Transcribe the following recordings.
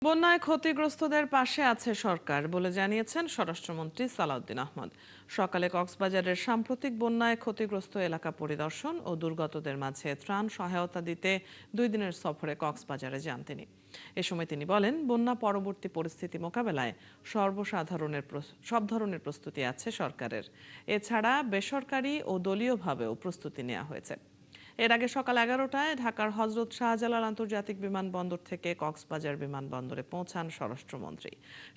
বন্যায় ক্ষতিগ্রস্তদের পাশে আছে সরকার বলে জানিয়েছেন স্বরাষ্ট্রমন্ত্রী সালাউদ্দিন আহমদ। সকালে কক্সবাজারের সাম্প্রতিক বন্যায় ক্ষতিগ্রস্ত এলাকা পরিদর্শন ও দুর্গতদের মাঝে ত্রাণ সহায়তা দিতে 2 দিনের সফরে কক্সবাজারে যান তিনি। এ সময় তিনি বলেন, বন্যা পরবর্তী পরিস্থিতি মোকাবেলায় সব ধরনের প্রস্তুতি আছে সরকারের। এছাড়া বেসরকারি ও দলীয়ভাবেও প্রস্তুতি নেওয়া হয়েছে। এর আগে সকাল 11টায় ঢাকার হজরত শাহজালাল আন্তর্জাতিক বিমানবন্দর থেকে কক্সবাজার বিমানবন্দরে পৌঁছান স্বরাষ্ট্রমন্ত্রী।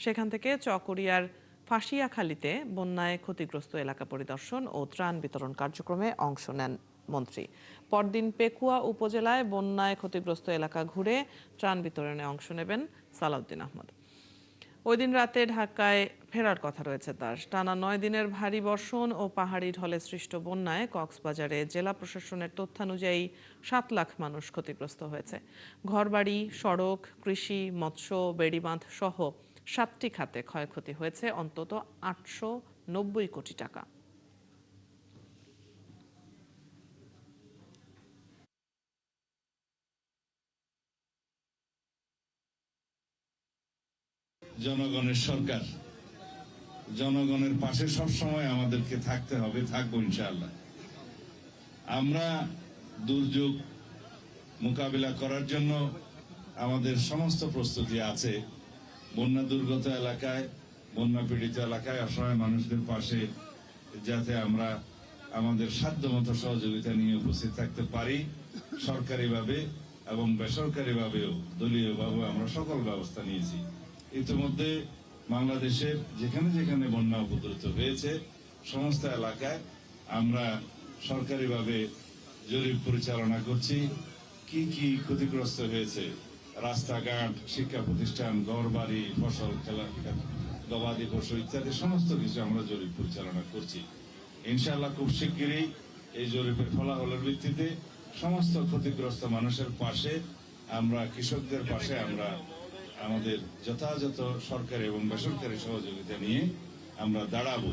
সেখান থেকে চকরিয়ার ফাঁসিয়াখালীতে বন্যায় ক্ষতিগ্রস্ত এলাকা পরিদর্শন ও ত্রাণ বিতরণ কার্যক্রমে অংশ নেন মন্ত্রী। পরদিন পেকুয়া উপজেলায় বন্যায় ক্ষতিগ্রস্ত এলাকা ঘুরে ত্রাণ বিতরণে অংশ নেবেন সালাউদ্দিন আহমদ। ওই দিন রাতে ঢাকায় ফেরার কথা রয়েছে তার। টানা 9 দিনের ভারী বর্ষণ ও পাহাড়ি ঢলে সৃষ্ট বন্যায় কক্সবাজারে জেলা প্রশাসনের তথ্যানুযায়ী 7 লাখ মানুষ ক্ষতিগ্রস্ত হয়েছে। ঘরবাড়ি, সড়ক, কৃষি, মৎস্য, বেড়িবাঁধ সহ 7টি খাতে ক্ষয়ক্ষতি হয়েছে অন্তত 890 কোটি টাকা। জনগণের সরকার, জনগণের পাশে সবসময় আমাদেরকে থাকতে হবে, থাকবো ইনশাআল্লাহ। আমরা দুর্যোগ মোকাবিলা করার জন্য আমাদের সমস্ত প্রস্তুতি আছে। বন্যা দুর্গত এলাকায়, বন্যা পীড়িত এলাকায় অসহায় মানুষদের পাশে যাতে আমরা আমাদের সাধ্যমতো সহযোগিতা নিয়ে উপস্থিত থাকতে পারি, সরকারিভাবে এবং বেসরকারিভাবেও দলীয়ভাবে আমরা সকল ব্যবস্থা নিয়েছি। ইতিমধ্যে বাংলাদেশের যেখানে যেখানে বন্যা উপদ্রুত হয়েছে সমস্ত এলাকায় আমরা সরকারিভাবে জরিপ পরিচালনা করছি। কি কি ক্ষতিগ্রস্ত হয়েছে, রাস্তাঘাট, শিক্ষা প্রতিষ্ঠান, ঘরবাড়ি, ফসল, খেলা, গবাদি পশু ইত্যাদি সমস্ত কিছু আমরা জরিপ পরিচালনা করছি। ইনশাআল্লাহ খুব শিগগিরই এই জরিপের ফলাফলের ভিত্তিতে সমস্ত ক্ষতিগ্রস্ত মানুষের পাশে আমরা, কৃষকদের পাশে আমরা আমাদের যথাযথ সরকারি এবং বেসরকারি সহযোগিতা নিয়ে আমরা দাঁড়াবো।